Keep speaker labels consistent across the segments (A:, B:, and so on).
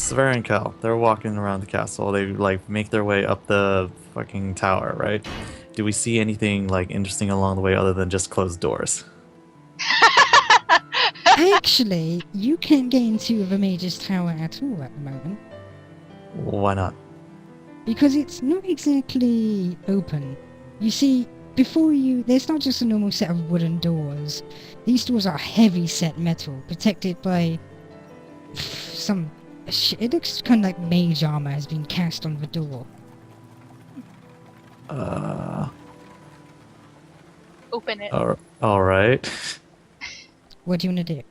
A: Severa and Cal, they're walking around the castle. They like make their way up the fucking tower, right? Do we see anything like interesting along the way other than just closed doors?
B: Actually, you can't get into the Mage's Tower at all at the moment.
A: Why not?
B: Because it's not exactly open. You see, before you, there's not just a normal set of wooden doors. These doors are heavy set metal, protected by some... It looks kind of like mage armor has been cast on the door.
C: Open it.
A: All right.
B: What do you want to do?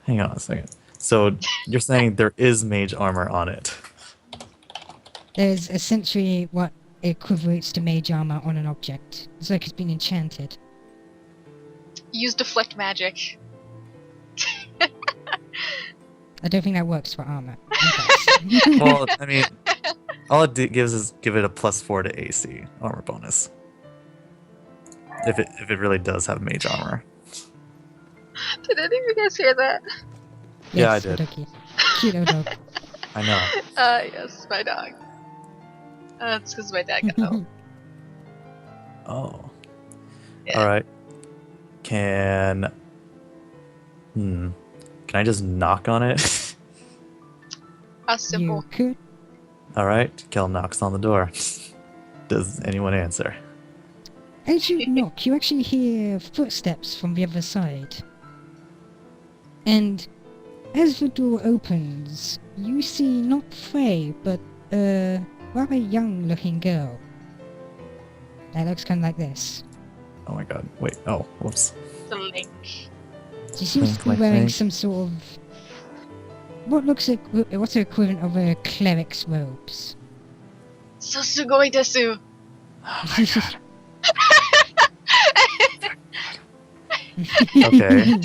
A: Hang on a second. So you're saying there is mage armor on it?
B: There's essentially what equates to mage armor on an object. It's like it's been enchanted.
C: Use deflect magic.
B: I don't think that works for armor.
A: Well, I mean, all it gives is give it a +4 to AC armor bonus. If it really does have mage armor.
C: Did any of you guys hear that?
A: Yeah, I
B: Yes,
A: did.
B: Odoki. Cute dog.
A: I know.
C: Yes, my dog. It's because my dad got home.
A: Oh.
C: Yeah.
A: All right. Can I just knock on it?
C: How simple.
B: You could.
A: All right. Kel knocks on the door. Does anyone answer?
B: As you knock, you actually hear footsteps from the other side. And as the door opens, you see not Fray, but a rather young-looking girl. That looks kind of like this.
A: Oh my god. Wait. Oh, whoops.
C: The link.
B: She seems to be
A: Wink,
B: wearing
A: wink.
B: some sort of... What looks like... What's the equivalent of a cleric's robes?
C: So sugoi desu.
A: Okay.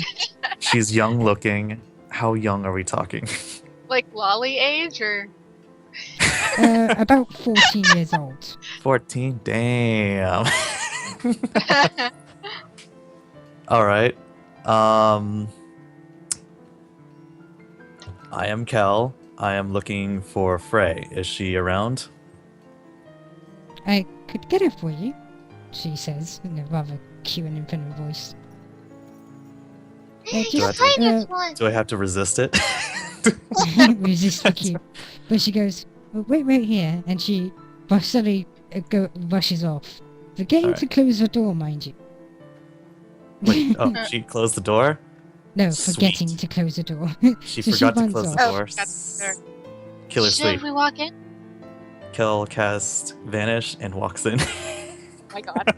A: She's young looking. How young are we talking?
C: Like lolly age or?
B: About 14 years old.
A: 14? Damn. All right. I am Kel. I am looking for Fray. Is she around?
B: I could get her for you, she says in a rather cute and infinite voice.
A: Do I
B: Just
A: have Do I have to resist it?
B: resist the cue. But she goes, well, wait right here, and she suddenly rushes off. Forgetting
A: Alright.
B: to close the door, mind you.
A: Wait, oh, she closed the door?
B: No,
A: Sweet.
B: forgetting to close the door.
A: She
B: So
A: forgot to
B: runs
A: close
B: off.
A: the
C: Oh,
A: door.
C: that's fair.
A: Killer
C: Should
A: sweet.
C: we walk in?
A: Kel cast Vanish and walks in.
C: Oh my god.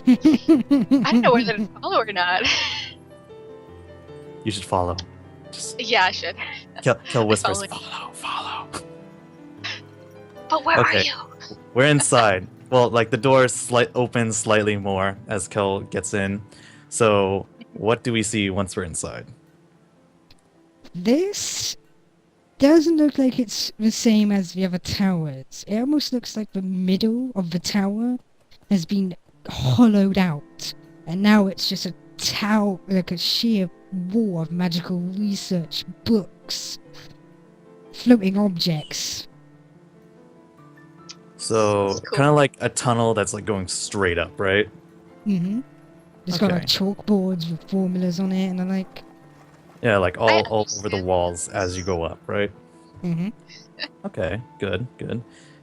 C: I don't know whether to follow or not.
A: You should follow. Just
C: Yeah, I should.
A: Kel whispers,
C: following.
A: follow.
C: But where
A: Okay.
C: are you?
A: We're inside. Well, like the door opens slightly more as Kel gets in. So, what do we see once we're inside?
B: This doesn't look like it's the same as the other towers. It almost looks like the middle of the tower has been hollowed out, and now it's just a tower, like a sheer wall of magical research books, floating objects.
A: So,
C: That's cool.
A: kind of like a tunnel that's like going straight up, right?
B: Mm-hmm. It's got like
A: Okay.
B: chalkboards with formulas on it, and I'm like,
A: Yeah, like
C: I
A: all over the
C: understand.
A: walls as you go up, right?
B: mm-hmm.
A: Okay, good.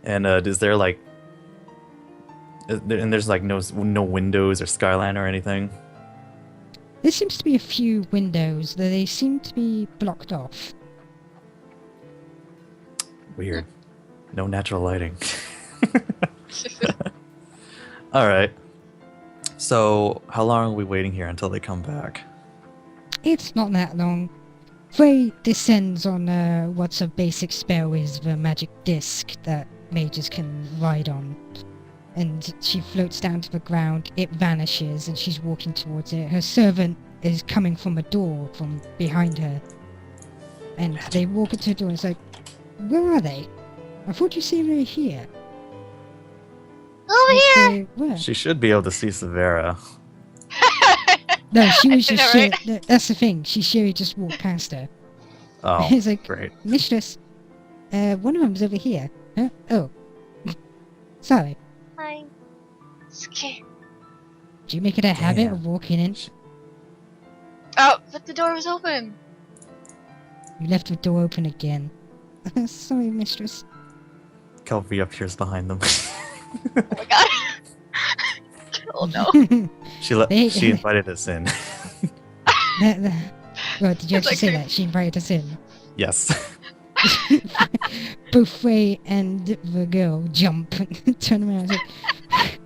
A: And is there like, and there's like no windows or skyline or anything?
B: There seems to be a few windows, though they seem to be blocked off.
A: Weird. No natural lighting. All right. So, how long are we waiting here until they come back?
B: It's not that long. Fray descends on what's a basic spell is the magic disc that mages can ride on. And she floats down to the ground, it vanishes, and she's walking towards it. Her servant is coming from a door from behind her. And they walk into the door and it's like, where are they? I thought you said they were here.
C: Over
B: Yes,
C: here!
B: they were.
A: She should be able to see Severa.
B: No, she was
C: I know,
B: just
C: right?
B: that's the thing. She surely just walked past her.
A: Oh,
B: He's like,
A: great.
B: Mistress, one of them's over here. Huh? Oh. Sorry.
C: Hi. It's okay.
B: Do you make it a habit
A: Damn.
B: of walking in?
C: Oh, but the door was open.
B: You left the door open again. Sorry, mistress.
A: Kelpie appears behind them.
C: Oh my god. Oh no.
A: She invited us in.
B: Well, did you
C: It's
B: actually
C: like
B: say
C: her-
B: that? She invited us in.
A: Yes.
B: Both Fray and the girl jump and turn around and like,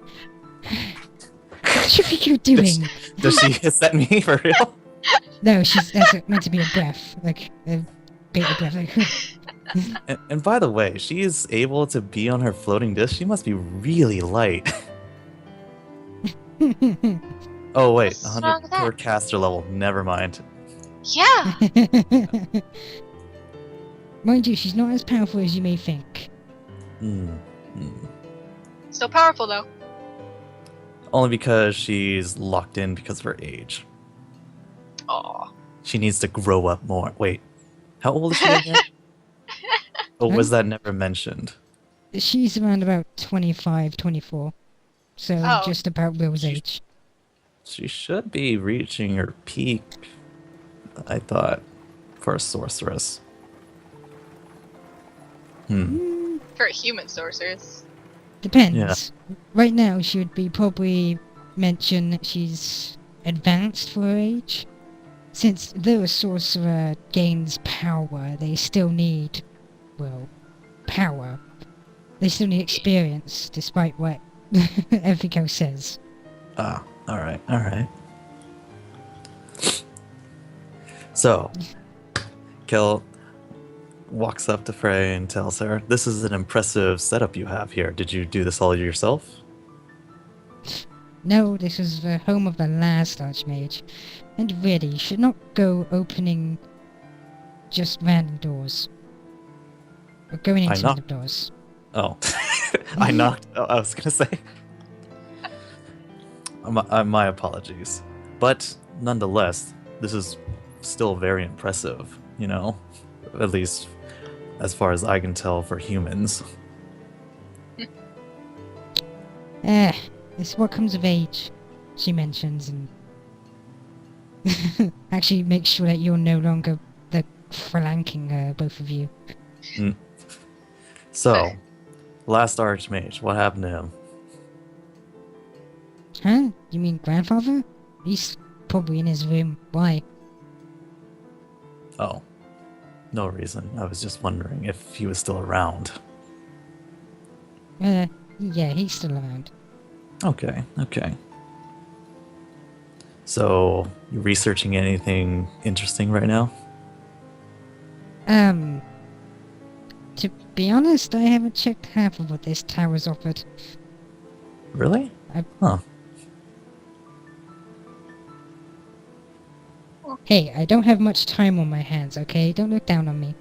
B: what do you think you're doing?
A: Does she hiss at me for real?
B: No, that's meant to be a breath. Like, a bait of breath. Like,
A: And by the way, she is able to be on her floating disc. She must be really light. Oh wait,
C: What's wrong with
A: 100 per
C: that?
A: caster level. Never mind.
C: Yeah.
B: Mind you, she's not as powerful as you may think.
A: Hmm. Hmm.
C: So powerful though.
A: Only because she's locked in because of her age.
C: Aw.
A: She needs to grow up more. Wait, how old is she again? Oh, was that never mentioned?
B: She's around about 25, 24. So
C: Oh.
B: just about Will's
A: She's-
B: age.
A: She should be reaching her peak, I thought, for a sorceress. Hmm.
C: For a human sorceress.
B: Depends. Right now, she would be probably mention that she's advanced for her age. Since though a sorcerer gains power, they still need, well, power. They still need experience, despite what everything else says.
A: Ah, alright, alright. So, Kel walks up to Fray and tells her, "This is an impressive setup you have here. Did you do this all yourself?"
B: No, this is the home of the last Archmage, and really, you should not go opening just random doors. Or going
A: I
B: into
A: know.
B: random doors.
A: Oh, I knocked. Oh, I was gonna say. My apologies, but nonetheless, this is still very impressive. You know, at least as far as I can tell for humans.
B: It's what comes of age, she mentions, and actually make sure that you're no longer the flanking both of you.
A: So, last Archmage, what happened to him?
B: Huh? You mean grandfather? He's probably in his room. Why?
A: Oh, no reason. I was just wondering if he was still around.
B: Yeah, he's still around.
A: Okay, okay. So, you researching anything interesting right now?
B: To be honest, I haven't checked half of what this tower's offered.
A: Really?
B: I-
A: Huh.
B: Hey, I don't have much time on my hands, okay? Don't look down on me.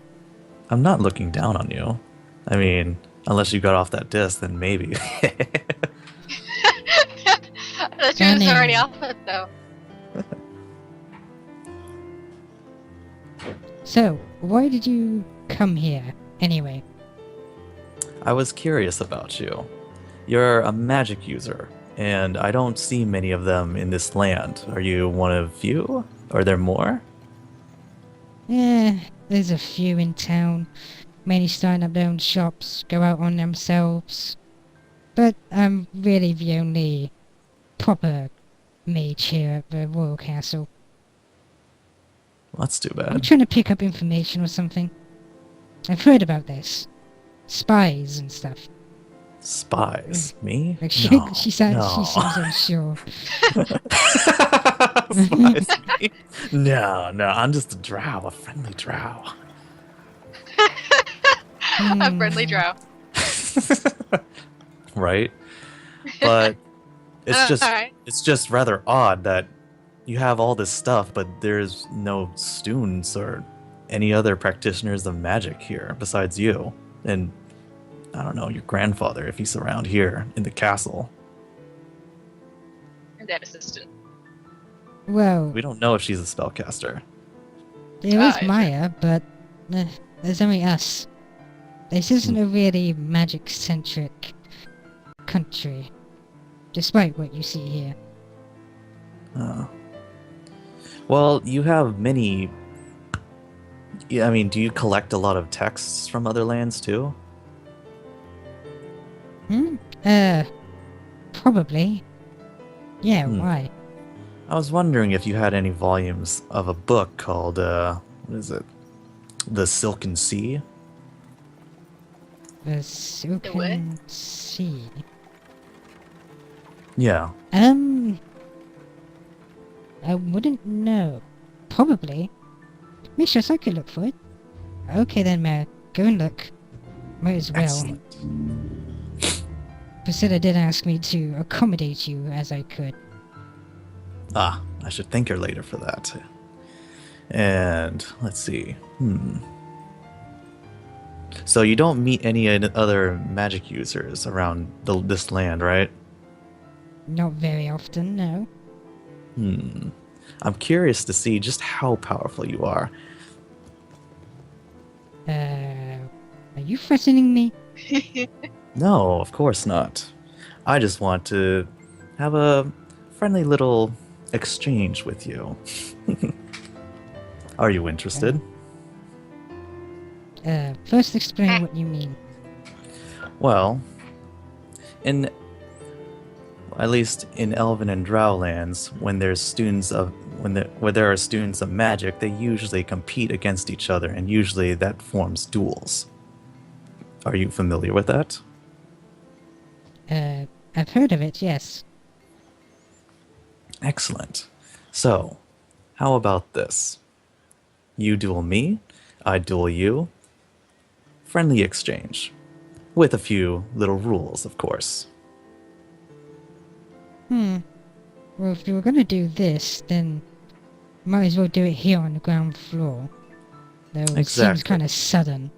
A: I'm not looking down on you. I mean, unless you got off that disc, then maybe.
C: The truth is already
B: Stunning.
C: off it though.
B: So, why did you come here, anyway?
A: I was curious about you. You're a magic user, and I don't see many of them in this land. Are you one of few? Are there more?
B: There's a few in town. Many starting up their own shops, go out on themselves. But I'm really the only proper mage here at the Royal Castle.
A: Well, that's too
B: I'm
A: bad.
B: trying to pick up information or something. I've heard about this. Spies and stuff.
A: Spies? Me?
B: Like she,
A: No.
B: she
A: no.
B: seems unsure.
A: Spies? Me? No, I'm just a drow, a friendly drow.
C: A friendly drow.
A: Right? But
C: Alright.
A: it's just rather odd that you have all this stuff, but there's no students or any other practitioners of magic here besides you. And I don't know, your grandfather, if he's around here in the castle.
C: And that assistant.
B: Well,
A: We don't know if she's a spellcaster.
B: there is
C: yeah.
B: Maya, but There's only us. This isn't a really magic-centric country, despite what you see here.
A: Well, you have many. Yeah, I mean, do you collect a lot of texts from other lands too?
B: Hmm? Probably. Yeah,
A: Hmm.
B: why?
A: I was wondering if you had any volumes of a book called, what is it? The Silken Sea?
B: The Silken Sea.
A: Yeah.
B: I wouldn't know. Probably. Mistress, I could look for it. Okay then, Mayor. Go and look. Might as well.
A: Excellent.
B: Priscilla did ask me to accommodate you as I could.
A: Ah, I should thank her later for that. And let's see. So you don't meet any other magic users around this land, right?
B: Not very often, no.
A: I'm curious to see just how powerful you are.
B: Are you threatening me?
A: No, of course not. I just want to have a friendly little exchange with you. Are you interested?
B: First explain what you mean.
A: Well, in at least in Elven and Drow lands, when there's students of where there are students of magic, they usually compete against each other, and usually that forms duels. Are you familiar with that?
B: I've heard of it, yes.
A: Excellent. So, how about this? You duel me, I duel you. Friendly exchange. With a few little rules, of course.
B: Well, if you were gonna do this, then might as well do it here on the ground floor. Though it seems
A: Exactly.
B: kind of sudden.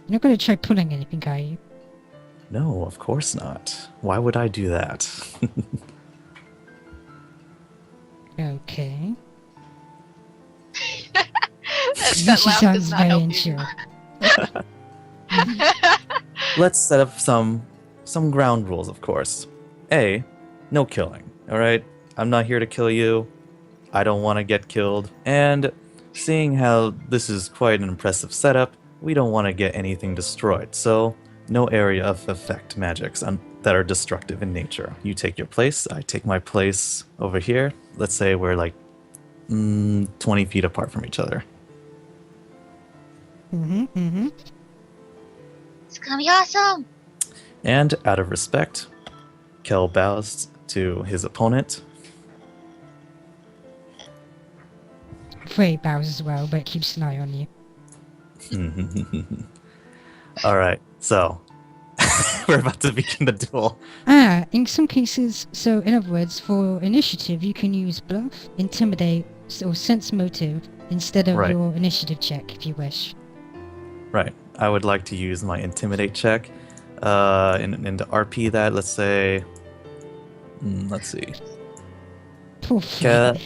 B: You're not gonna try pulling anything, are you?
A: No, of course not. Why would I do that?
B: Okay.
C: That
B: She
C: laugh
B: sounds
C: does not
B: very
C: help you.
B: unsure.
A: Let's set up some ground rules, of course. A, no killing, alright? I'm not here to kill you. I don't want to get killed. And seeing how this is quite an impressive setup, we don't want to get anything destroyed. So, no area of effect magics that are destructive in nature. You take your place, I take my place over here. Let's say we're like 20 feet apart from each other.
C: It's gonna be awesome.
A: And out of respect, Kel bows to his opponent.
B: Fray bows as well, but keeps an eye on you.
A: Alright, so we're about to begin the duel.
B: In some cases, so in other words, for initiative, you can use bluff, intimidate, or sense motive instead of
A: Right.
B: your initiative check, if you wish.
A: Right. I would like to use my intimidate check. And to RP that, let's say. Let's see.
B: Poor
A: Kel,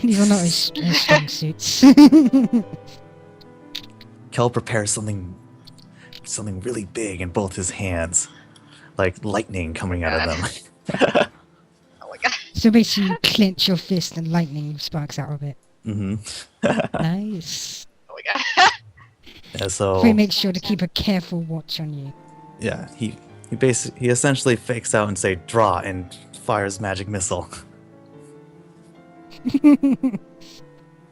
B: These are not his strong suits.
A: Kel prepares something really big in both his hands, like lightning coming out of them.
C: Oh my god.
B: So basically, you clench your fist and lightning sparks out of it.
A: Mm-hmm.
B: Nice.
C: Oh my god.
A: Yeah, so
B: Fray makes sure to keep a careful watch on you.
A: yeah, he essentially fakes out and say draw and fires magic missile.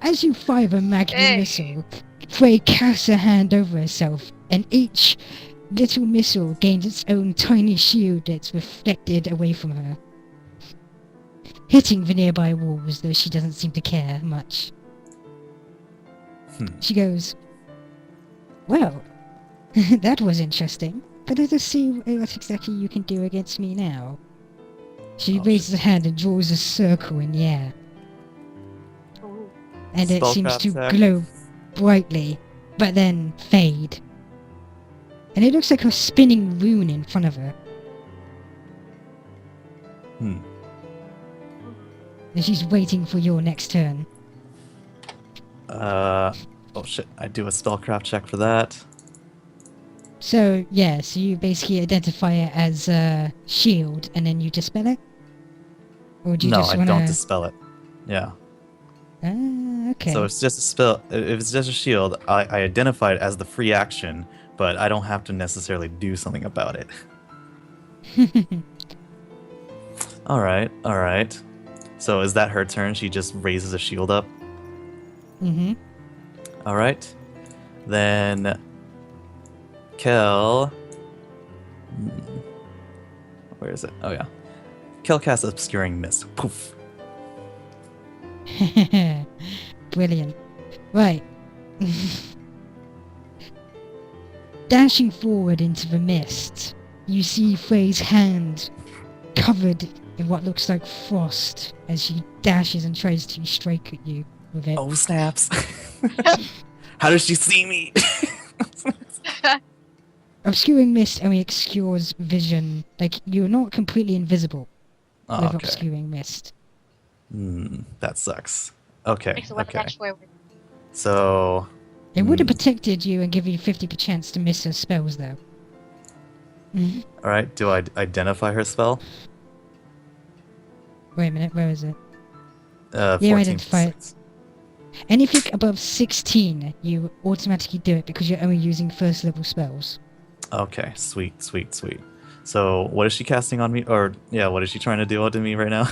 B: As you fire a magic
C: Hey.
B: missile, Fray casts her hand over herself, and each little missile gains its own tiny shield that's reflected away from her, hitting the nearby walls, though she doesn't seem to care much. She goes, "Well, that was interesting, but let us see what exactly you can do against me now." She
A: Oh,
B: raises her hand and draws a circle in the air,
C: Ooh.
B: and it seems
A: Spellcraft
B: to
A: check.
B: glow brightly, but then fade. And it looks like a spinning rune in front of her. And she's waiting for your next turn.
A: Oh shit, I do a spellcraft check for that.
B: So, yeah, so you basically identify it as a shield and then you dispel it? Or do you
A: No,
B: just
A: I
B: want
A: don't
B: to...
A: dispel it. Yeah.
B: Ah,
A: So
B: okay.
A: it's just a spell. If it's just a shield, I identify it as the free action, but I don't have to necessarily do something about it. Alright, alright. So is that her turn? She just raises a shield up?
B: Mm-hmm.
A: Alright. Then... Kel... Hmm, where is it? Oh yeah. Kel casts Obscuring Mist. Poof.
B: Brilliant. Right. Dashing forward into the mist, you see Frey's hand covered in what looks like frost as she dashes and tries to strike at you with it.
A: Oh snaps. How does she see me?
B: Obscuring mist only obscures vision. Like, you're not completely invisible
A: Oh,
B: with
A: okay.
B: obscuring mist.
A: That sucks. Okay,
C: Makes the weapon
A: okay.
C: dash forward.
A: So...
B: It would have protected you and given you 50% chance to miss her spells, though.
A: Alright, do I identify her spell?
B: Wait a minute, where is it?
A: 14
B: identify it.
A: 6.
B: Anything above 16, you automatically do it because you're only using first level spells.
A: Okay, sweet, sweet, sweet. So, what is she casting on me? Or, yeah, what is she trying to do to me right now?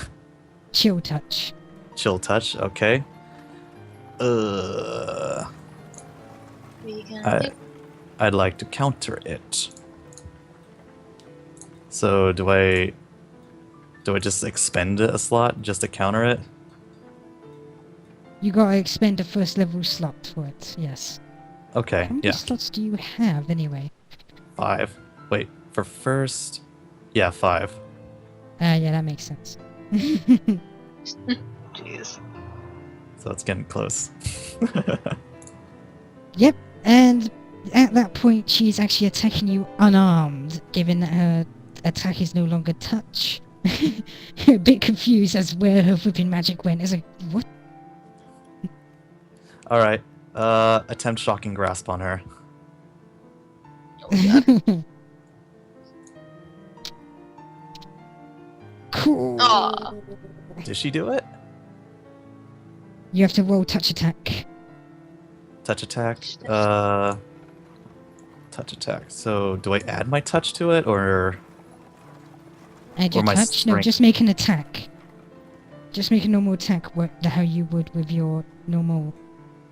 B: Chill touch.
A: Chill touch, okay.
C: What are you gonna do?
A: I'd like to counter it. So, do I just expend a slot just to counter it?
B: You gotta expend a first level slot for it, yes.
A: Okay,
B: How many
A: yeah,
B: slots do you have, anyway?
A: 5. Wait, for first... Yeah, 5.
B: Yeah, that makes sense.
C: Jeez.
A: So it's getting close.
B: Yep, and at that point, she's actually attacking you unarmed, given that her attack is no longer touch. A bit confused as where her flipping magic went. It's like, what?
A: Alright, attempt Shocking Grasp on her.
C: Oh god.
B: Cool.
C: Aw.
A: Did she do it?
B: You have to roll touch attack.
A: Touch attack. Touch attack. So do I add my touch to it, or
B: Add your
A: my
B: touch? No,
A: strength?
B: just make an attack. Just make a normal attack, how you would with your normal,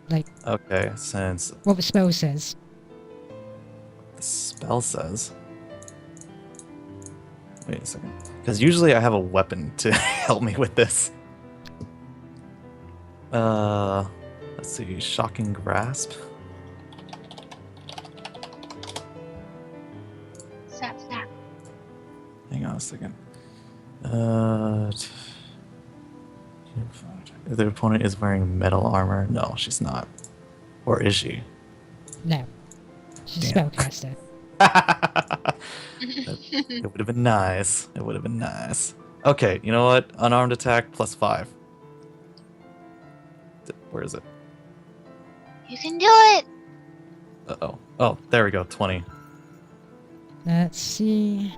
B: like,
A: Okay, since
B: what the spell says.
A: the spell says. Wait a second. Because usually I have a weapon to help me with this. Let's see. Shocking Grasp.
C: Snap, snap.
A: Hang on a second. The opponent is wearing metal armor. No, she's not. Or is she?
B: No. She's a
A: Damn.
B: spellcaster.
A: It would have been nice. It would have been nice. Okay, you know what? Unarmed attack plus 5. Where is it?
C: You can do it!
A: Uh-oh. Oh, there we go. 20.
B: Let's see.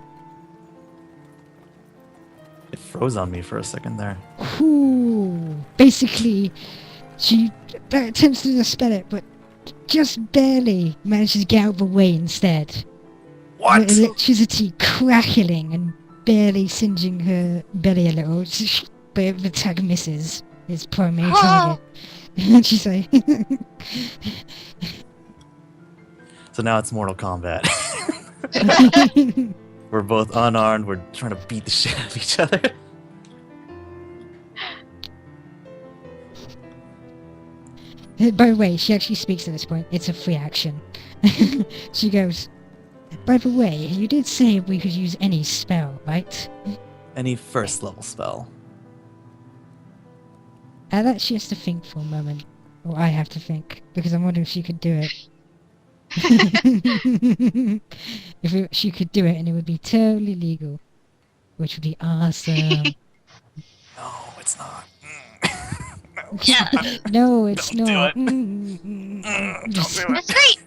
A: It froze on me for a second there.
B: Ooh. Basically, she attempts to dispel it, but just barely manages to get out of the way instead.
A: What?
B: With electricity crackling and barely singeing her belly a little, but the attack misses its primary target. And she's like,
A: So now it's Mortal Kombat. We're both unarmed. We're trying to beat the shit out of each other.
B: by the way, she actually speaks at this point. It's a free action. She goes, by the way, you did say we could use any spell, right?
A: Any first level spell.
B: That she has to think for a moment. Or I have to think, because I'm wondering if she could do it. She could do it and it would be totally legal. Which would be awesome.
A: No, it's not. No.
C: Yeah.
B: No, it's
A: Don't do
B: not.
A: it. Don't do it.
C: That's right.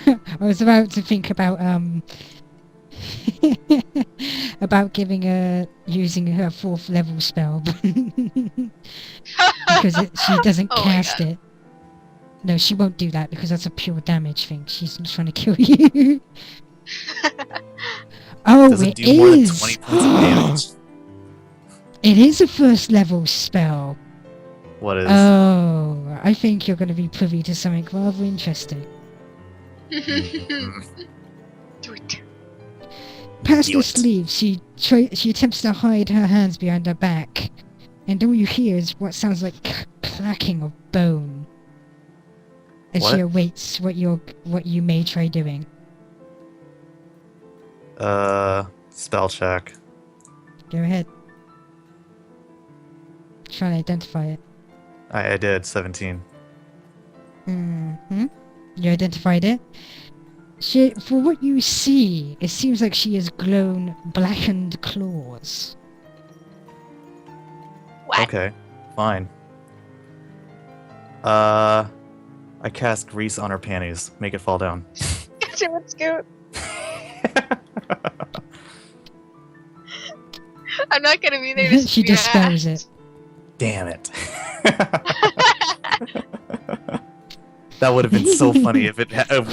B: I was about to think about about giving her using her 4th level spell because she doesn't
C: Oh my
B: cast
C: God.
B: it. No, she won't do that because that's a pure damage thing. She's not trying to kill you. Oh,
A: Does it
B: it
A: do more than
B: is.
A: 20 points of damage?
B: It is a 1st level spell.
A: What is?
B: Oh, I think you're going to be privy to something rather interesting.
A: Mm.
C: Do it.
B: Past
A: Do
B: her
A: it.
B: sleeve, she attempts to hide her hands behind her back, and all you hear is what sounds like clacking of bone as she
A: What?
B: awaits what you may try doing.
A: Spell check.
B: Go ahead. Try to identify it.
A: I did 17.
B: Hmm. You identified it. For what you see, it seems like she has grown blackened claws.
C: What?
A: Okay, fine. I cast grease on her panties. Make it fall down.
C: Gotcha, let's go. I'm not gonna be there to
B: She
C: see that.
B: dispels it.
A: Damn it. That would have been so funny if it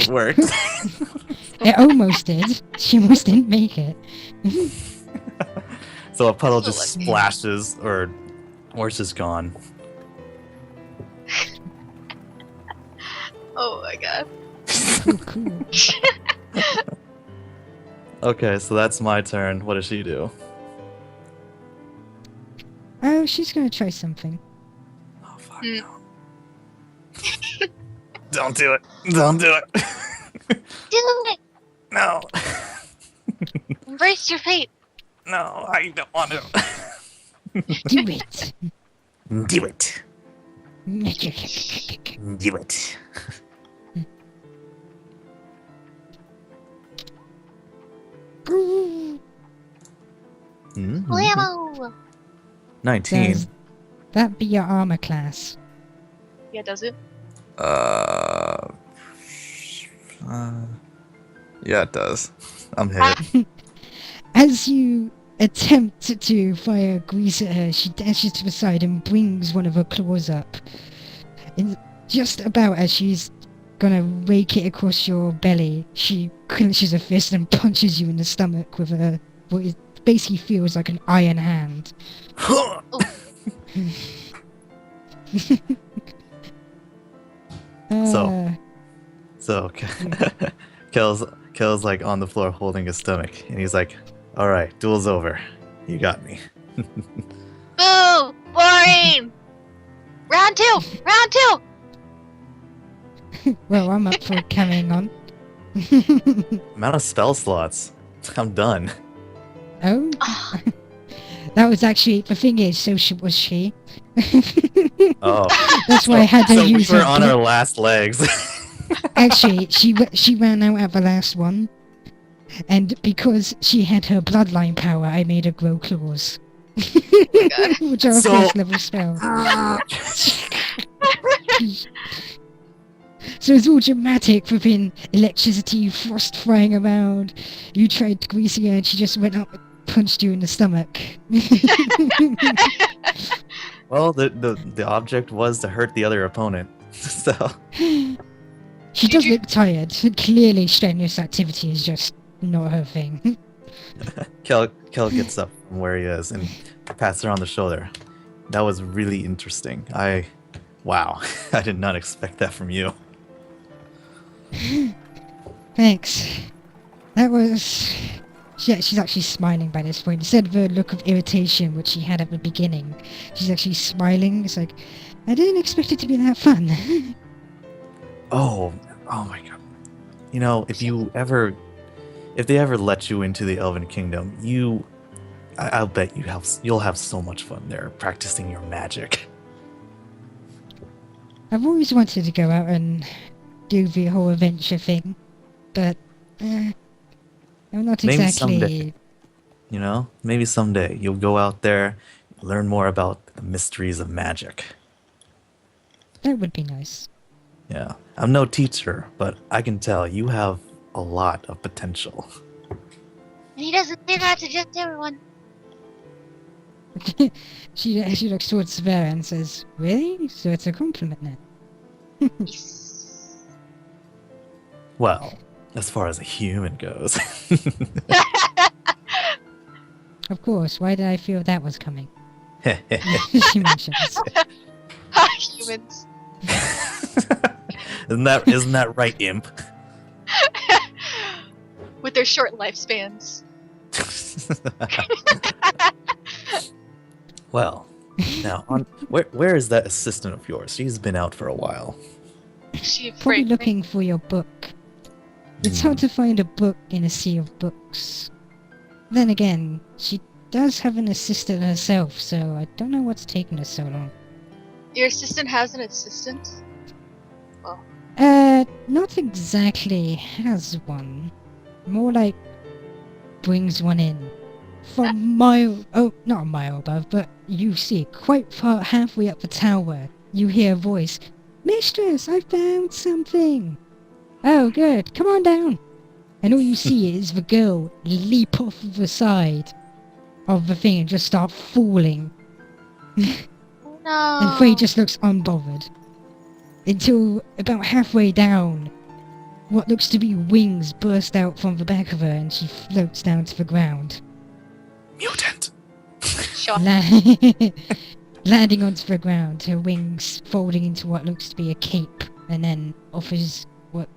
A: worked.
B: It almost did. She almost didn't make it.
A: So a puddle
C: Still
A: just
C: lucky.
A: splashes, or it's just gone.
C: Oh my God.
B: Cool.
A: Okay, so that's my turn. What does she do?
B: Oh, she's gonna try something.
A: Oh, fuck
C: Hmm.
A: no. Don't do it. Don't do it.
C: Do it.
A: No.
C: Embrace your fate.
A: No, I don't want to.
B: Do it.
A: Do it. Do it. Mhm.
C: Blammo.
A: 19.
B: Does that be your armor class?
C: Yeah, does it?
A: Yeah, it does. I'm hit.
B: As you attempt to fire grease at her, she dashes to the side and brings one of her claws up. And just about as she's gonna rake it across your belly, she clenches a fist and punches you in the stomach with what it basically feels like an iron hand.
A: So. So, Kel's like on the floor holding his stomach, and he's like, "All right, duel's over. You got me."
C: Boo! Boring! Round two! Round two!
B: Well, I'm up for carrying on.
A: Amount of spell slots. I'm done.
B: Oh,
C: Oh,
B: that was actually the thing. Is so was she.
A: Oh,
B: That's why I had to
A: so we
B: use
A: were
B: her.
A: on our last legs.
B: Actually, she ran out at the last one, and because she had her bloodline power, I made her grow claws,
C: God.
B: which are a
A: So-
B: 1st level spell. So it's all dramatic, flipping electricity, frost flying around. You tried greasing her, and she just went up and punched you in the stomach.
A: Well, the object was to hurt the other opponent. So
B: She
C: Did
B: does
C: you-
B: look tired. Clearly, strenuous activity is just not her thing.
A: Kel gets up from where he is and pats her on the shoulder. That was really interesting. Wow, I did not expect that from you.
B: Thanks. That was... she's actually smiling by this point. Instead of the look of irritation which she had at the beginning, she's actually smiling. It's like, I didn't expect it to be that fun.
A: Oh my god. You know, if they ever let you into the Elven Kingdom, I'll bet you'll have so much fun there practicing your magic.
B: I've always wanted to go out and do the whole adventure thing, but I'm not
A: Maybe
B: exactly...
A: someday. You know, maybe someday you'll go out there, learn more about the mysteries of magic.
B: That would be nice.
A: Yeah, I'm no teacher, but I can tell you have a lot of potential.
C: And he doesn't say that to just everyone.
B: She looks towards Vera and says, "Really? So it's a compliment now."
C: Yes.
A: Well, as far as a human goes.
B: Of course. Why did I feel that was coming? She mentions.
C: Humans.
A: Isn't that right, imp?
C: With their short lifespans.
A: Well, now where is that assistant of yours? She's been out for a while.
C: She
B: Probably
C: afraid.
B: looking for your book. It's hard to find a book in a sea of books. Then again, she does have an assistant herself, so I don't know what's taken her so long.
C: Your assistant has an assistant?
B: Not exactly has one. More like brings one in. From not a mile above, but you see, quite far halfway up the tower, you hear a voice. "Mistress, I found something!" "Oh, good, come on down!" And all you see is the girl leap off of the side of the thing and just start falling.
C: No.
B: And Fray just looks unbothered. Until about halfway down, what looks to be wings burst out from the back of her and she floats down to the ground.
A: Mutant.
C: Shock.
B: Landing onto the ground, her wings folding into what looks to be a cape, and then offers what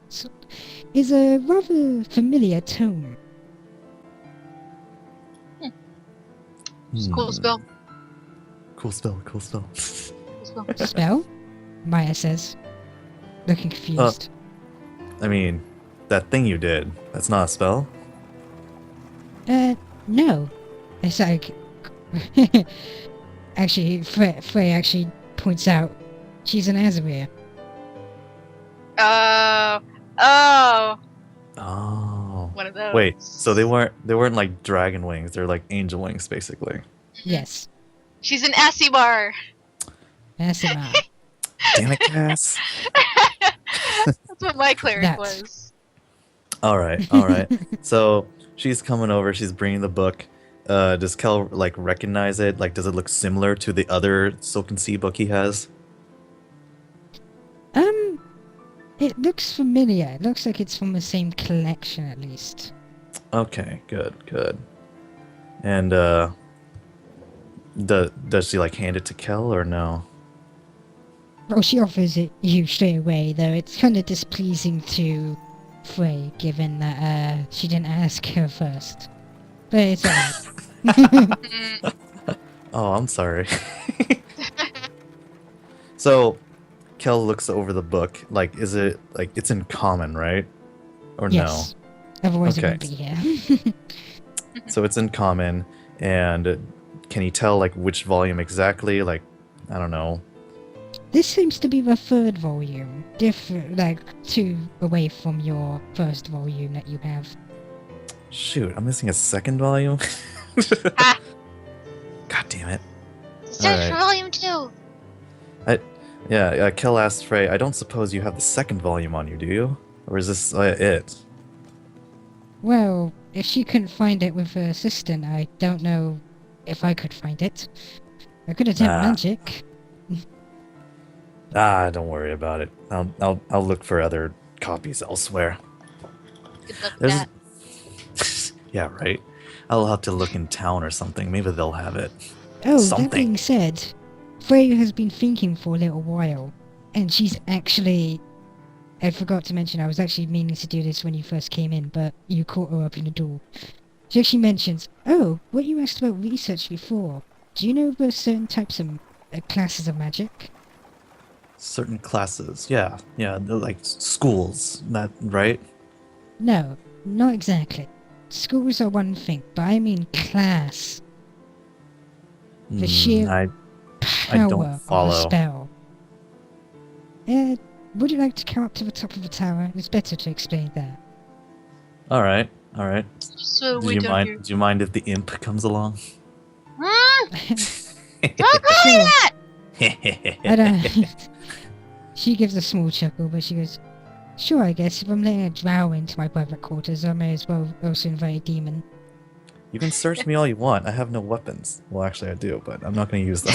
B: is a rather familiar tone.
C: Cool spell.
A: Cool spell.
C: Cool spell.
B: Spell? Maya says, looking confused.
A: I mean, that thing you did, that's not a spell?
B: No. It's like... Actually, Fray actually points out she's an Azavir.
C: Oh.
A: Oh.
C: One of those.
A: Wait, so they weren't like dragon wings, they're like angel wings, basically.
B: Yes.
C: She's an Asibar.
B: Asima.
A: Damn it, Cass.
C: That's what my cleric
B: That's-
C: was.
A: Alright. So, she's coming over, she's bringing the book. Does Kel, like, recognize it? Like, does it look similar to the other Silken Sea book he has?
B: It looks familiar. It looks like it's from the same collection, at least.
A: Okay, good. And, does she, like, hand it to Kel, or no?
B: Well, she offers it you straight away, though it's kind of displeasing to Fray, given that, she didn't ask her first. But it's alright.
A: Oh, I'm sorry. So, Kel looks over the book. Like, is it, like, it's in common, right? Or
B: Yes. Otherwise
A: Okay.
B: it wouldn't be here.
A: no? So it's in common, and can you tell, like, which volume exactly? Like, I don't know.
B: This seems to be the third volume. Different, like, 2 away from your first volume that you have.
A: Shoot, I'm missing a second volume?
C: Ah.
A: God damn it.
C: Search
A: Alright.
C: for volume 2.
A: Yeah, Kel asked Fray, I don't suppose you have the second volume on you, do you? Or is this it?
B: Well, if she couldn't find it with her assistant, I don't know if I could find it. I could attempt
A: Ah.
B: magic.
A: Don't worry about it. I'll look for other copies elsewhere.
C: Good luck with
A: There's...
C: that.
A: Yeah, right. I'll have to look in town or something. Maybe they'll have it.
B: Oh, that
A: Something.
B: being said, Freya has been thinking for a little while, and she's actually... I forgot to mention, I was actually meaning to do this when you first came in, but you caught her up in the door. She actually mentions, "Oh, what you asked about research before. Do you know the certain types of classes of magic?"
A: Certain classes. Yeah, they're like schools. That right?
B: No, not exactly. Schools are one thing, but I mean class. The sheer
A: I
B: power
A: don't
B: of a
A: follow.
B: spell. Would you like to come up to the top of the tower? It's better to explain that.
A: All right.
C: So
A: Do
C: we
A: you
C: don't
A: mind?
C: hear.
A: Do you mind if the imp comes along?
C: Don't call me that!
B: I don't. She gives a small chuckle, but she goes, "Sure, I guess if I'm letting a drow into my private quarters, I may as well also invite a demon."
A: You can search me all you want. I have no weapons. Well, actually, I do, but I'm not going to use them.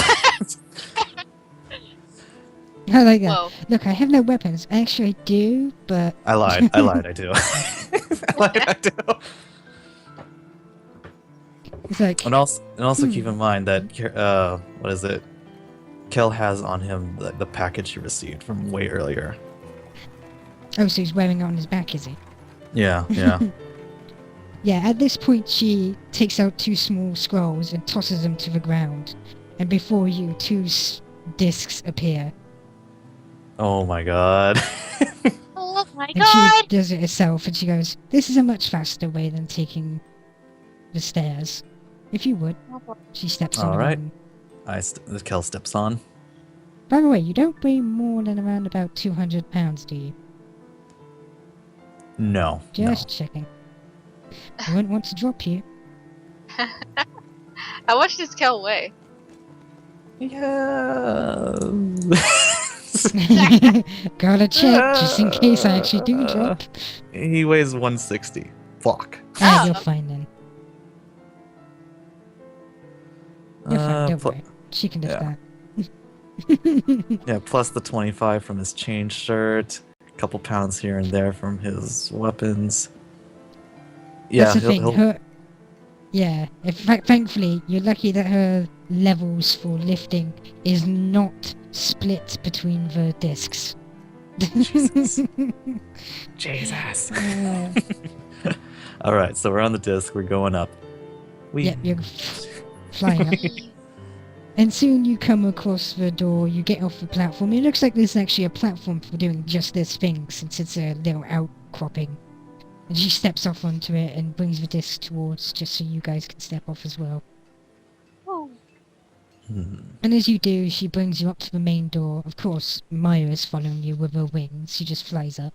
B: I like that.
C: Whoa.
B: Look, I have no weapons. Actually, I do, but
A: I lied. I do. I do.
B: it's like,
A: And also keep in mind that what is it? Kel has on him the package he received from way earlier.
B: oh, so he's wearing it on his back, is he?
A: Yeah, yeah.
B: Yeah, at this point she takes out 2 small scrolls and tosses them to the ground. And before you, 2 discs appear.
A: Oh my god.
C: Oh my
B: And
C: god!
B: she does it herself and she goes, "This is a much faster way than taking the stairs. If you would." She steps on
A: Alright.
B: one.
A: Kel steps on.
B: By the way, you don't weigh more than around about 200 pounds, do you?
A: No.
B: Just checking. I wouldn't want to drop you.
C: How much does Kel weigh?
A: Yeah.
B: Gotta check, just in case I actually do drop.
A: He weighs 160. Fuck.
B: Ah, you're fine then. You're fine, don't
A: pl-
B: worry. She can lift
A: yeah.
B: that.
A: Yeah, plus the 25 from his chain shirt. A couple pounds here and there from his weapons. Yeah,
B: That's the thing.
A: he'll-
B: Her, yeah. In fact, thankfully, you're lucky that her levels for lifting is not split between the discs.
A: Jesus. Jesus. Alright, so we're on the disc, we're going up.
B: Yep, you're flying up. And soon you come across the door, you get off the platform. It looks like there's actually a platform for doing just this thing, since it's a little outcropping. And she steps off onto it and brings the disc towards, just so you guys can step off as well.
C: Oh.
B: And as you do, she brings you up to the main door. Of course, Maya is following you with her wings. She just flies up.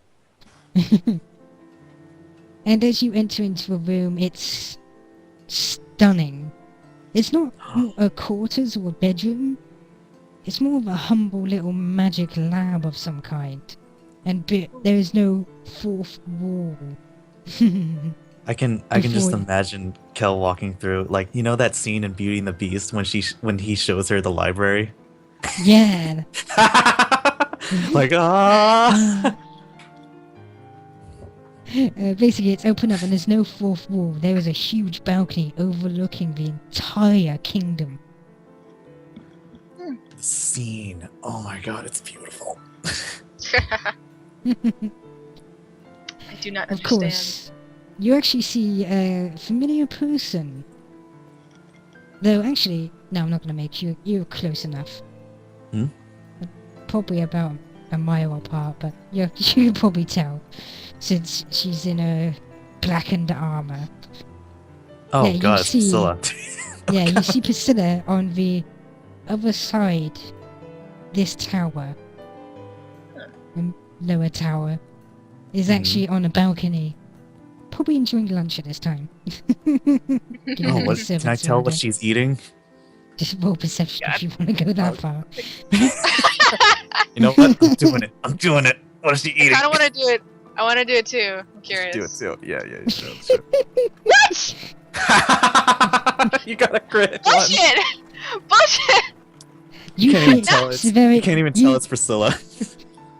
B: And as you enter into a room, it's stunning. It's not a quarters or a bedroom. It's more of a humble little magic lab of some kind. And there is no fourth wall.
A: I can just
B: Before you-
A: imagine Kel walking through, like, you know that scene in Beauty and the Beast when he shows her the library?
B: Yeah.
A: Like, ah!
B: Basically, it's open up and there's no fourth wall. There is a huge balcony overlooking the entire kingdom.
A: The scene. Oh my god, it's beautiful.
C: I do not
B: Of
C: understand.
B: course, you actually see a familiar person. Though, actually, no, I'm not going to make you. You're close enough.
A: Hmm?
B: Probably about a mile apart, but you can probably tell, since she's in a blackened armor.
A: Oh
B: Yeah, you
A: god, it's
B: see-
A: Priscilla.
B: Yeah, you see Priscilla on the other side. This tower, the lower tower, is actually on a balcony. Probably enjoying lunch at this time.
A: Oh, what, can I tell what she's eating?
B: Just roll perception if you want to go that far.
A: You know what? I'm doing it. I'm doing it. What is she
C: I
A: eating?
C: kind of want to do it. I want to do it too. I'm curious.
A: Do it too. Yeah, sure.
C: What?
A: You got a crit. one.
C: Bullshit! Bullshit!
B: You
A: Can't even
B: think
A: tell
B: it's
A: it's.
B: very-
A: You can't even tell it's Priscilla.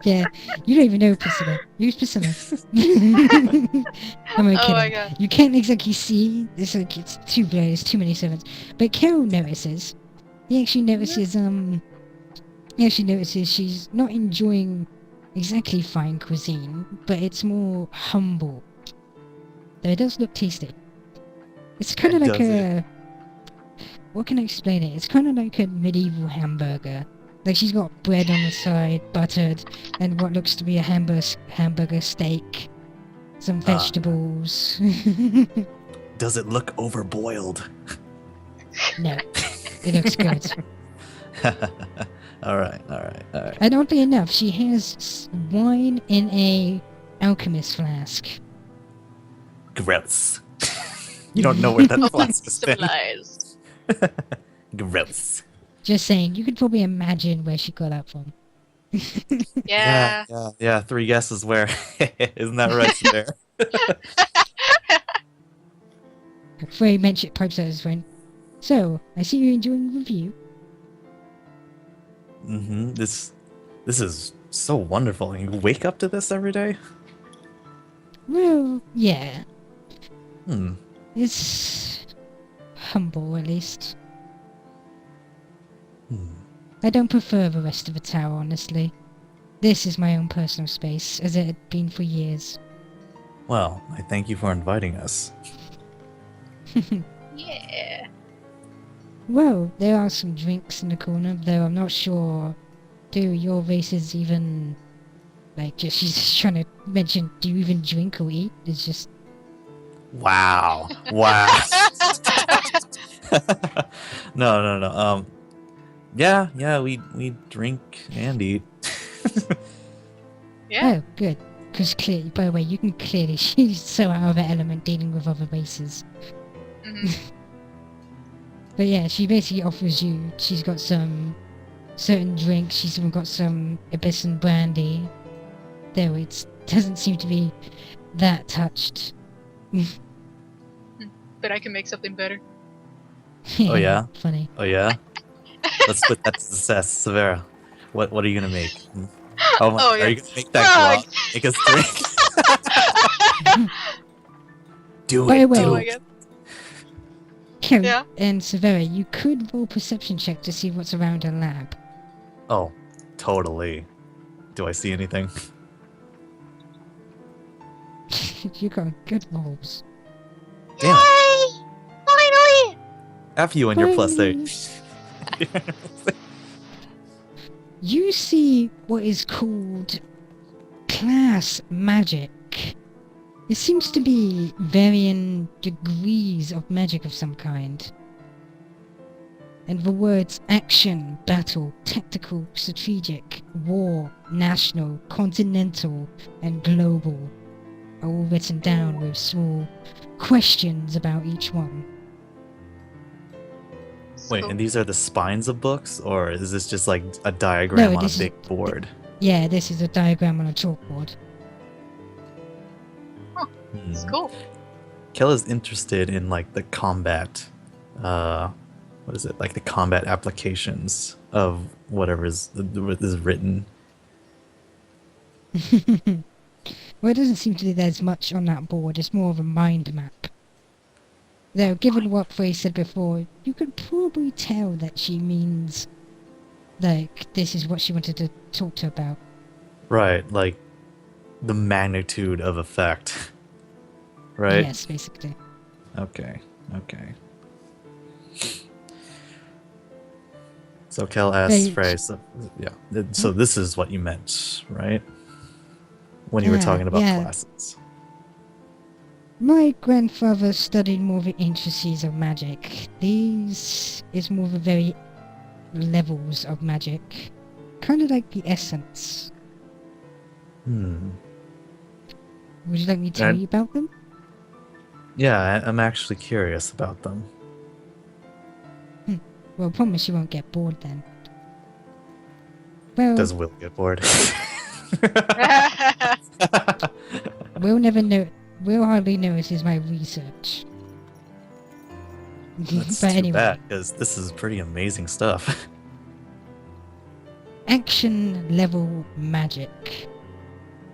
B: Yeah, you don't even know Priscilla. Who's Priscilla? I'm only
C: Oh
B: kidding.
C: my god.
B: You can't exactly see. It's like it's too blurry. There's too many servants. But Carol notices. He actually notices. He actually notices she's not enjoying exactly fine cuisine, but it's more humble. Though it does look tasty. It's kind of
A: It
B: like
A: does
B: a. What can I explain it? It's kind of like a medieval hamburger. Like she's got bread on the side, buttered, and what looks to be a hamburger steak, some vegetables.
A: Does it look overboiled?
B: No, it looks good.
A: All right.
B: And oddly enough, she has wine in a alchemist flask.
A: Gross. You don't know where that
C: Oh,
A: flask has been.
C: civilized.
A: Gross.
B: Just saying, you could probably imagine where she got that from.
C: Yeah.
A: Yeah. 3 guesses where. Isn't that right, Sarah?
B: Fray mentioned pipes at his friend. So, I see you're enjoying the review.
A: Mm-hmm. This is so wonderful. You wake up to this every day?
B: Well, yeah.
A: Hmm.
B: It's humble, at least.
A: Hmm.
B: I don't prefer the rest of the tower, honestly. This is my own personal space, as it had been for years.
A: Well, I thank you for inviting us.
C: Yeah.
B: Well, there are some drinks in the corner, though I'm not sure. Do your races even... Like, she's just trying to mention, do you even drink or eat? It's just...
A: Wow. No. Yeah, we drink and eat.
C: Yeah.
B: Oh, good. Because clearly, by the way, you can clearly... She's so out of her element dealing with other races.
C: Mhm.
B: But yeah, she basically offers you... She's got some certain drinks. She's even got some Abyssal brandy. Though it doesn't seem to be that touched.
C: But I can make something better.
A: Oh, yeah?
B: Funny.
A: Oh yeah? Let's put that to success. Severa, what are you gonna make? Oh my,
C: Oh,
A: are
C: yeah.
A: you gonna make that
C: Frog.
A: glove? Make us drink? Do
B: By
A: it,
B: the way-
A: do
C: Oh my
A: it.
C: god.
B: Kim
C: Yeah?
B: and Severa, you could roll perception check to see what's around her lab.
A: Oh, totally. Do I see anything?
B: You got good rolls.
A: Damn it.
C: Yay! Finally!
A: F you and your plus
B: Finally.
A: 8.
B: You see what is called class magic. It seems to be varying degrees of magic of some kind. And the words action, battle, tactical, strategic, war, national, continental, and global are all written down with small questions about each one.
A: Wait,
C: Cool.
A: and these are the spines of books, or is this just like a diagram on a
B: this is-
A: big board?
B: Yeah, this is a diagram on a chalkboard.
C: It's
A: Hmm.
C: cool.
A: Kella's interested in like the combat, what is it? Like the combat applications of whatever is written.
B: Well, it doesn't seem to be there's much on that board. It's more of a mind map. Though, given what Fray said before, you could probably tell that she means, like, this is what she wanted to talk to about.
A: Right, like the magnitude of effect. Right?
B: Yes, basically.
A: Okay. So Kel asks
B: They-
A: Fray, so this is what you meant, right? When you were
B: Yeah,
A: talking about
B: yeah.
A: classes.
B: My grandfather studied more of the intricacies of magic. These is more of the very levels of magic. Kind of like the essence.
A: Hmm.
B: Would you like me to tell
A: And-
B: you about them?
A: Yeah, I'm actually curious about them.
B: Well, I promise you won't get bored then. Well,
A: Does Will get bored?
B: we'll never know. We'll hardly notice my research.
A: That's
B: But
A: too
B: anyway,
A: bad, because this is pretty amazing stuff.
B: action level magic.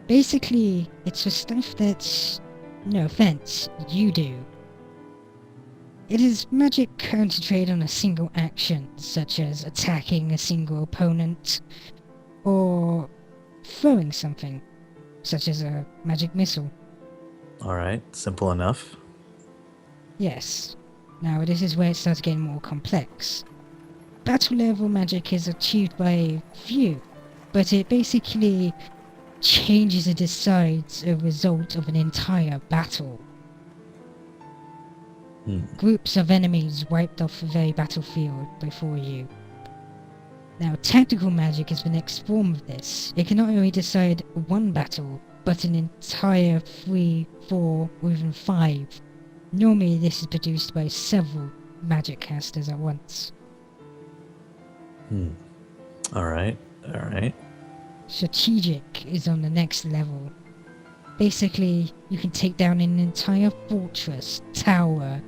B: Basically, it's the stuff that, no offense, you do. It is magic concentrated on a single action, such as attacking a single opponent, or throwing something, such as a magic missile.
A: Alright, simple enough.
B: Yes. Now this is where it starts getting more complex. Battle level magic is achieved by few, but it basically changes and decides a result of an entire battle. Groups of enemies wiped off the very battlefield before you. Now, tactical magic is the next form of this. It can not only decide one battle, but an entire 3, 4, or even 5. Normally this is produced by several magic casters at once.
A: Alright, alright.
B: Strategic is on the next level. Basically, you can take down an entire fortress, tower,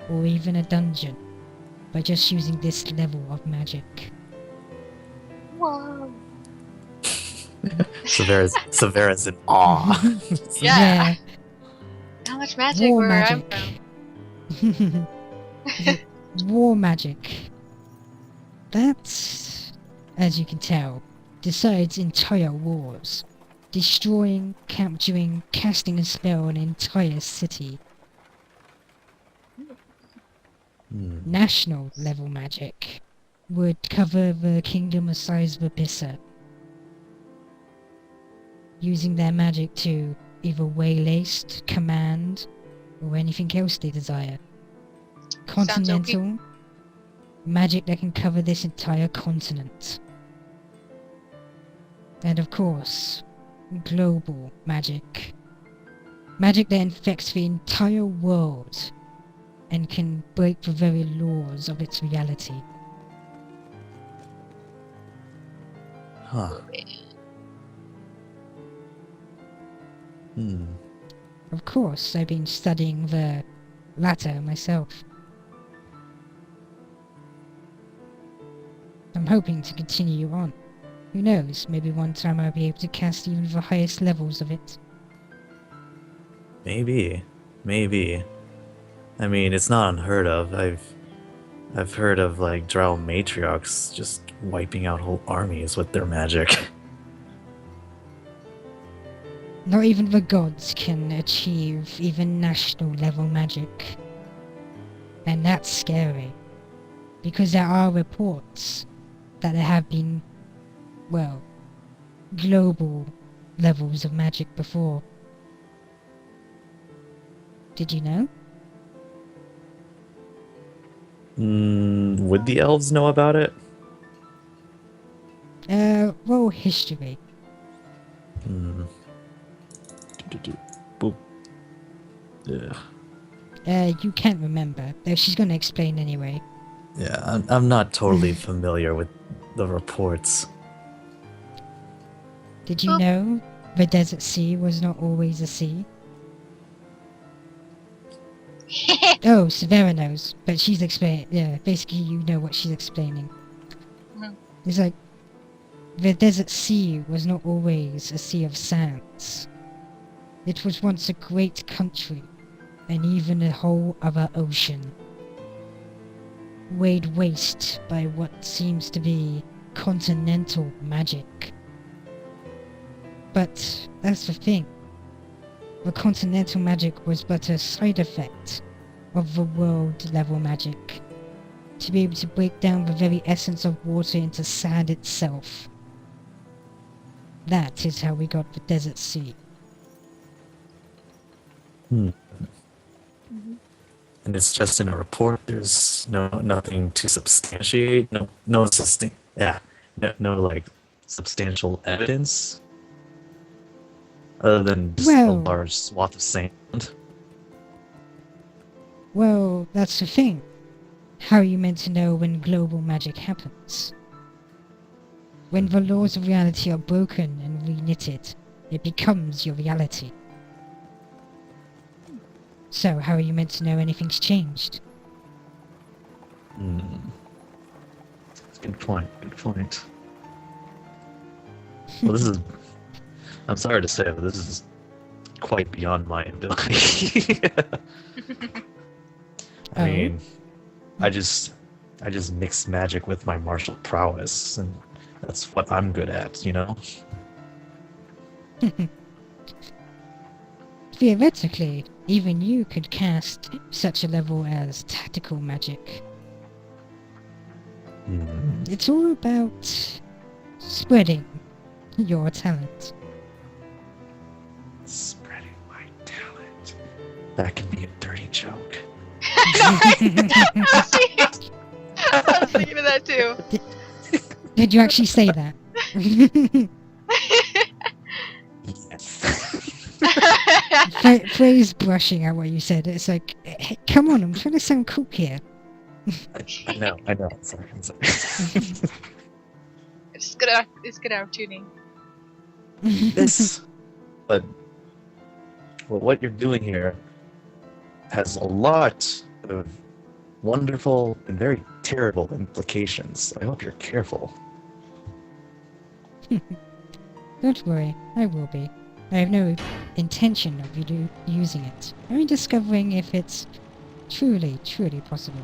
B: or even a dungeon by just using this level of magic.
C: Whoa.
A: Severa's in awe.
C: Yeah. How much magic
B: War
C: where
B: magic.
C: I'm
B: War magic. That, as you can tell, decides entire wars. Destroying, capturing, casting a spell on an entire city. National level magic would cover the kingdom the size of Abyssa, using their magic to either waylace, command, or anything else they desire. Continental magic that can cover this entire continent. And of course, global magic. Magic that infects the entire world and can break the very laws of its reality.
A: Huh.
B: Of course, I've been studying the latter myself. I'm hoping to continue on. Who knows, maybe one time I'll be able to cast even the highest levels of it.
A: Maybe. I mean, it's not unheard of. I've heard of like drow matriarchs just wiping out whole armies with their magic.
B: Not even the gods can achieve even national level magic. And that's scary. Because there are reports that there have been, well, global levels of magic before. Did you know?
A: Would the elves know about it?
B: Roll history.
A: Boop. Yeah.
B: You can't remember, though she's gonna explain anyway.
A: Yeah, I'm not totally familiar with the reports.
B: Did you know the desert sea was not always a sea? Oh, Severa knows, but she's explaining. Yeah, basically you know what she's explaining. It's like, the desert sea was not always a sea of sands. It was once a great country, and even a whole other ocean. Laid waste by what seems to be continental magic. But that's the thing. The continental magic was but a side effect of the world level magic. To be able to break down the very essence of water into sand itself. That is how we got the desert sea.
A: And it's just in a report. There's nothing to substantiate. No like substantial evidence. Other than just a large swath of sand.
B: Well, that's the thing. How are you meant to know when global magic happens? When the laws of reality are broken and reknitted, it becomes your reality. So, how are you meant to know anything's changed?
A: Good point. Well, I'm sorry to say, but this is quite beyond my ability. I mean, I just mix magic with my martial prowess, and that's what I'm good at, you know?
B: Theoretically, even you could cast such a level as tactical magic. It's all about spreading your talent.
A: Spreading my talent. That can be a dirty joke.
C: I was thinking of that too.
B: Did you actually say that?
A: Yes.
B: Fray's brushing at what you said. It's like, hey, come on, I'm trying to sound cool here.
A: I know. I'm sorry.
C: It's good opportunity.
A: This, but well, what you're doing here has a lot of wonderful and very terrible implications. I hope you're careful.
B: Don't worry, I will be. I have no intention of using it. I'm discovering if it's truly possible.